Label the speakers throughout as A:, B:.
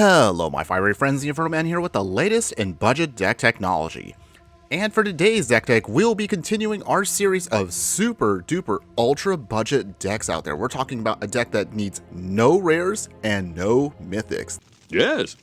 A: Hello my fiery friends, the Infernoman here with the latest in budget deck technology. And for today's deck tech, we'll be continuing our series of super duper ultra budget decks out there. We're talking about a deck that needs no rares and no mythics.
B: Yes.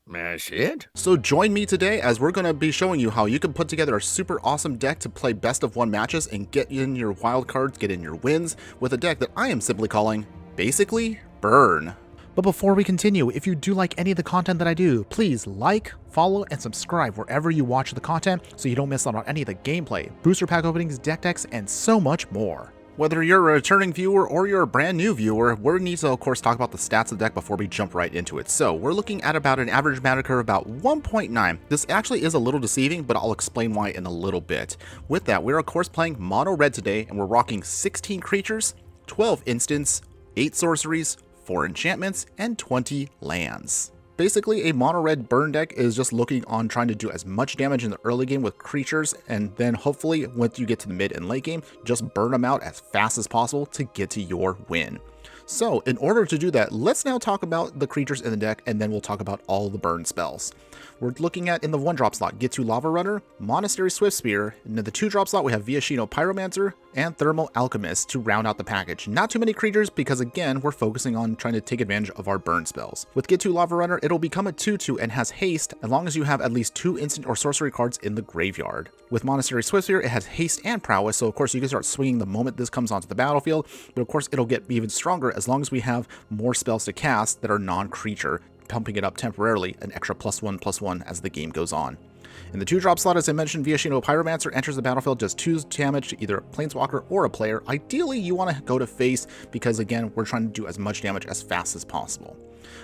B: That's it.
A: So join me today as we're going to be showing you how you can put together a super awesome deck to play best of one matches and get in your wild cards, get in your wins with a deck that I am simply calling, basically, Burn. But before we continue, if you do like any of the content that I do, please like, follow, and subscribe wherever you watch the content so you don't miss out on any of the gameplay, booster pack openings, deck decks, and so much more. Whether you're a returning viewer or you're a brand new viewer, we need to of course talk about the stats of the deck before we jump right into it. So we're looking at about an average mana curve about 1.9. This actually is a little deceiving, but I'll explain why in a little bit. With that, we're of course playing mono red today, and we're rocking 16 creatures, 12 instants, 8 sorceries, 4 enchantments, and 20 lands. Basically, a mono red burn deck is just looking on trying to do as much damage in the early game with creatures, and then hopefully once you get to the mid and late game, just burn them out as fast as possible to get to your win. So in order to do that, let's now talk about the creatures in the deck, and then we'll talk about all the burn spells. We're looking at, in the 1-drop slot, Get to Lava Runner, Monastery Swiftspear, and in the 2-drop slot we have Viashino Pyromancer and Thermal Alchemist to round out the package. Not too many creatures because again, we're focusing on trying to take advantage of our burn spells. With Get to Lava Runner, it'll become a 2/2 and has haste as long as you have at least 2 instant or sorcery cards in the graveyard. With Monastery Swiftspear, it has haste and prowess, so of course you can start swinging the moment this comes onto the battlefield, but of course it'll get even stronger as long as we have more spells to cast that are non-creature, pumping it up temporarily an extra +1/+1 as the game goes on. In the 2-drop slot, as I mentioned, Viashino Pyromancer enters the battlefield, does 2 damage to either a planeswalker or a player. Ideally, you want to go to face because, again, we're trying to do as much damage as fast as possible.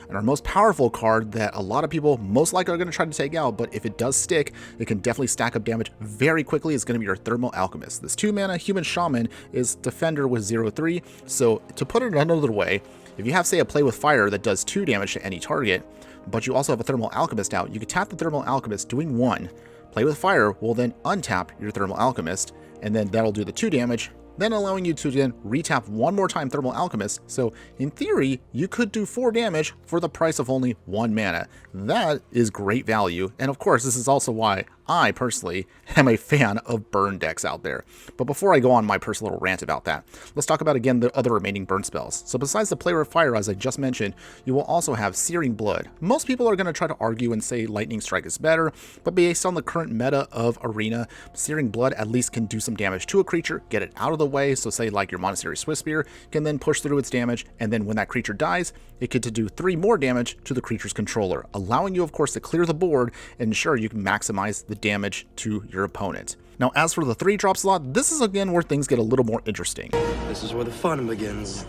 A: And our most powerful card that a lot of people most likely are going to try to take out, but if it does stick, it can definitely stack up damage very quickly, is going to be your Thermal Alchemist. This 2-mana Human Shaman is Defender with 0/3, so to put it another way, if you have, say, a Play with Fire that does 2 damage to any target, but you also have a Thermal Alchemist out, you can tap the Thermal Alchemist doing 1. Play with Fire will then untap your Thermal Alchemist, and then that'll do the 2 damage, then allowing you to then retap 1 more time Thermal Alchemist. So in theory, you could do 4 damage for the price of only 1 mana. That is great value, and of course this is also why I personally am a fan of burn decks out there. But before I go on my personal little rant about that, let's talk about again the other remaining burn spells. So besides the Play with Fire, as I just mentioned, you will also have Searing Blood. Most people are going to try to argue and say Lightning Strike is better, but based on the current meta of Arena, Searing Blood at least can do some damage to a creature, get it out of the way, so say like your Monastery Swiftspear can then push through its damage, and then when that creature dies, it could do 3 more damage to the creature's controller, allowing you of course to clear the board and ensure you can maximize the damage to your opponent. Now as for the 3-drop slot, this is again where things get a little more interesting.
C: This is where the fun begins.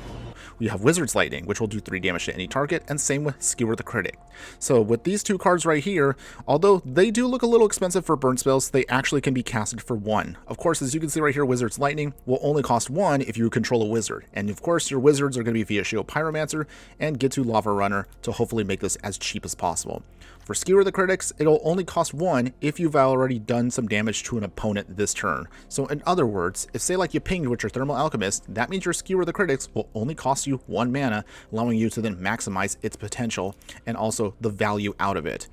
A: We have Wizard's Lightning, which will do 3 damage to any target, and same with Skewer the Critic. So with these 2 cards right here, although they do look a little expensive for burn spells, they actually can be casted for 1. Of course, as you can see right here, Wizard's Lightning will only cost 1 if you control a wizard. And of course, your wizards are going to be Viashino Pyromancer and Get to Lava Runner to hopefully make this as cheap as possible. For Skewer the Critics, it'll only cost 1 if you've already done some damage to an opponent this turn. So in other words, if say like you pinged with your Thermal Alchemist, that means your Skewer the Critics will only cost you 1 mana, allowing you to then maximize its potential and also the value out of it.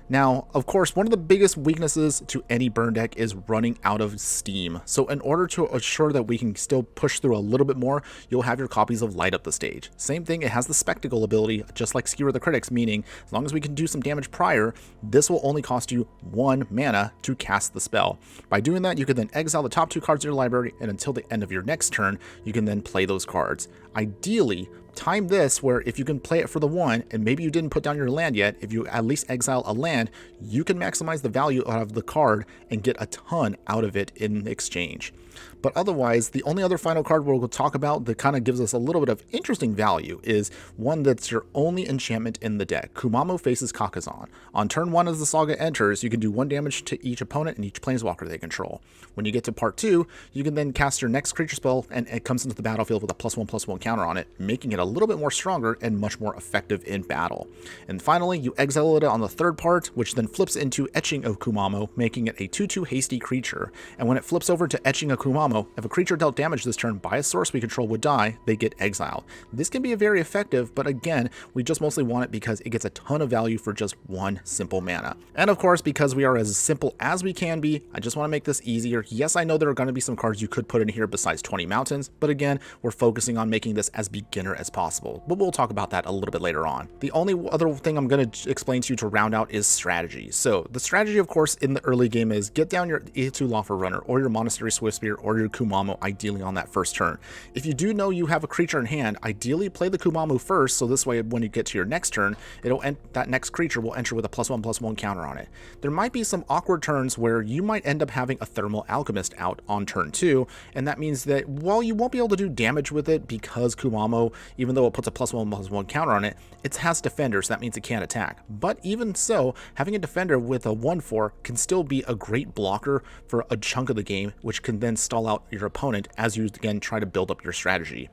A: Now, of course, one of the biggest weaknesses to any burn deck is running out of steam. So in order to assure that we can still push through a little bit more, you'll have your copies of Light Up the Stage. Same thing, it has the Spectacle ability, just like Skewer the Critics, meaning as long as we can do some damage prior, this will only cost you 1 mana to cast the spell. By doing that, you can then exile the top 2 cards in your library, and until the end of your next turn, you can then play those cards. Ideally, time this where if you can play it for the 1 and maybe you didn't put down your land yet, if you at least exile a land, you can maximize the value out of the card and get a ton out of it in exchange. But otherwise, the only other final card we'll talk about that kind of gives us a little bit of interesting value is one that's your only enchantment in the deck. Kumamo Faces Kakazan. On turn 1 as the saga enters, you can do 1 damage to each opponent and each planeswalker they control. When you get to part 2, you can then cast your next creature spell and it comes into the battlefield with a +1/+1 counter on it, making it a little bit more stronger and much more effective in battle. And finally, you exile it on the 3rd part, which then flips into Etching of Kumamo, making it a 2/2 hasty creature. And when it flips over to Etching of Kumamo, Kumamo, if a creature dealt damage this turn by a source we control would die, they get exiled. This can be very effective, but again, we just mostly want it because it gets a ton of value for just one simple mana. And of course, because we are as simple as we can be, I just want to make this easier. Yes, I know there are going to be some cards you could put in here besides 20 mountains, but again, we're focusing on making this as beginner as possible. But we'll talk about that a little bit later on. The only other thing I'm going to explain to you to round out is strategy. So the strategy, of course, in the early game is get down your E2 Lawful Runner or your Monastery Swiftspear or your Kumamo, ideally on that first turn. If you do know you have a creature in hand, ideally play the Kumamo first, so this way when you get to your next turn, that next creature will enter with a +1/+1 counter on it. There might be some awkward turns where you might end up having a Thermal Alchemist out on turn 2, and that means that while you won't be able to do damage with it because Kumamo, even though it puts a +1/+1 counter on it, it has Defender, so that means it can't attack. But even so, having a Defender with a 1/4 can still be a great blocker for a chunk of the game, which can then stall out your opponent as you again try to build up your strategy.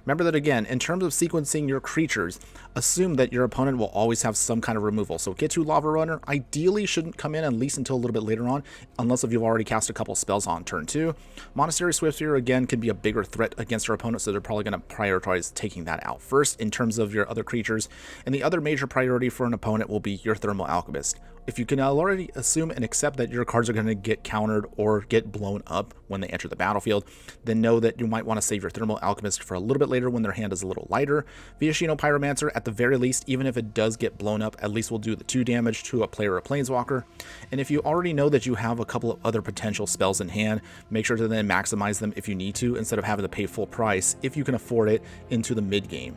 A: Remember that again, in terms of sequencing your creatures, assume that your opponent will always have some kind of removal. So get to Lava Runner ideally shouldn't come in at least until a little bit later on, unless if you've already cast a couple spells on turn 2. Monastery Swiftspear again can be a bigger threat against your opponent, so they're probably going to prioritize taking that out first in terms of your other creatures. And the other major priority for an opponent will be your Thermal Alchemist. If you can already assume and accept that your cards are going to get countered or get blown up when they enter the battlefield, then know that you might want to save your Thermal Alchemist for a little bit later when their hand is a little lighter. Viashino Pyromancer, at the very least, even if it does get blown up, at least will do the 2 damage to a player or a planeswalker. And if you already know that you have a couple of other potential spells in hand, make sure to then maximize them if you need to, instead of having to pay full price if you can afford it into the mid game.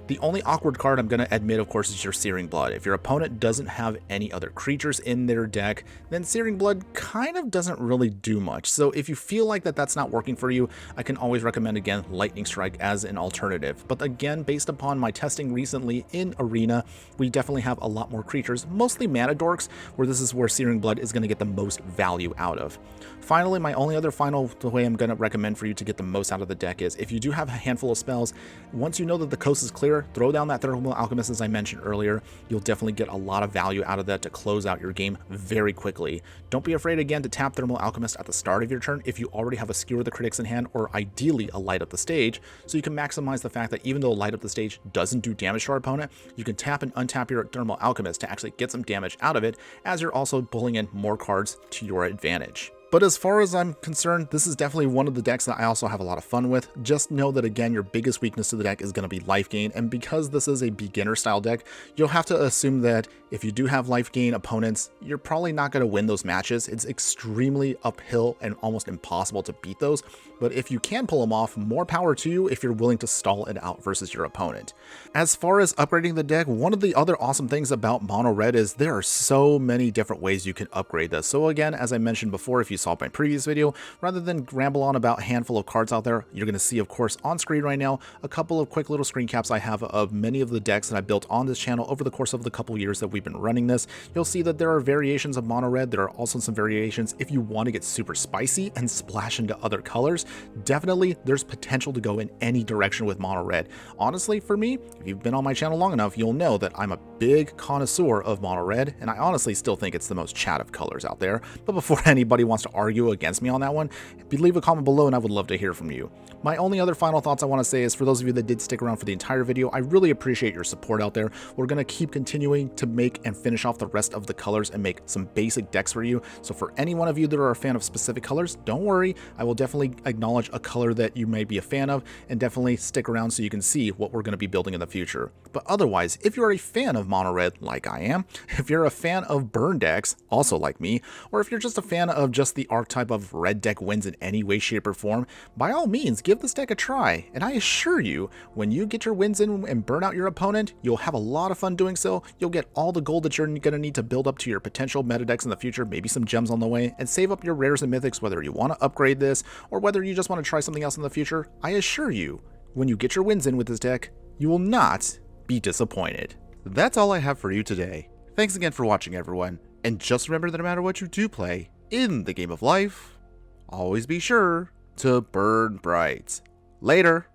A: The only awkward card I'm going to admit, of course, is your Searing Blood. If your opponent doesn't have any other creatures in their deck, then Searing Blood kind of doesn't really do much. So if you feel like that's not working for you, I can always recommend, again, Lightning Strike as an alternative. But again, based upon my testing recently in Arena, we definitely have a lot more creatures, mostly mana dorks, where this is where Searing Blood is going to get the most value out of. Finally, my only other final way I'm going to recommend for you to get the most out of the deck is if you do have a handful of spells, once you know that the coast is clear, throw down that Thermal Alchemist as I mentioned earlier. You'll definitely get a lot of value out of that to close out your game very quickly. Don't be afraid again to tap Thermal Alchemist at the start of your turn if you already have a Skewer the Critics in hand, or ideally a Light Up the Stage, so you can maximize the fact that even though Light Up the Stage doesn't do damage to our opponent, you can tap and untap your Thermal Alchemist to actually get some damage out of it, as you're also pulling in more cards to your advantage. But as far as I'm concerned, this is definitely one of the decks that I also have a lot of fun with. Just know that, again, your biggest weakness to the deck is going to be life gain, and because this is a beginner style deck, you'll have to assume that if you do have life gain opponents, you're probably not going to win those matches. It's extremely uphill and almost impossible to beat those, but if you can pull them off, more power to you if you're willing to stall it out versus your opponent. As far as upgrading the deck, one of the other awesome things about Mono Red is there are so many different ways you can upgrade this. So again, as I mentioned before, if you saw my previous video, rather than ramble on about a handful of cards out there, you're going to see, of course, on screen right now, a couple of quick little screen caps I have of many of the decks that I built on this channel over the course of the couple years that we've been running this. You'll see that there are variations of Mono Red. There are also some variations if you want to get super spicy and splash into other colors. Definitely, there's potential to go in any direction with Mono Red. Honestly, for me, if you've been on my channel long enough, you'll know that I'm a big connoisseur of Mono Red, and I honestly still think it's the most chat of colors out there. But before anybody wants to argue against me on that one, leave a comment below and I would love to hear from you. My only other final thoughts I want to say is, for those of you that did stick around for the entire video, I really appreciate your support out there. We're going to keep continuing to make and finish off the rest of the colors and make some basic decks for you. So for any one of you that are a fan of specific colors, don't worry, I will definitely acknowledge a color that you may be a fan of, and definitely stick around so you can see what we're going to be building in the future. But otherwise, if you're a fan of Mono Red like I am, if you're a fan of burn decks also like me, or if you're just a fan of just the archetype of red deck wins in any way, shape, or form, by all means give this deck a try, and I assure you, when you get your wins in and burn out your opponent, you'll have a lot of fun doing so. You'll get all the gold that you're going to need to build up to your potential meta decks in the future, maybe some gems on the way, and save up your rares and mythics, whether you want to upgrade this or whether you just want to try something else in the future. I assure you, when you get your wins in with this deck, you will not be disappointed. That's all I have for you today. Thanks again for watching, everyone, and just remember that no matter what you do play in the game of life, always be sure to burn bright. Later.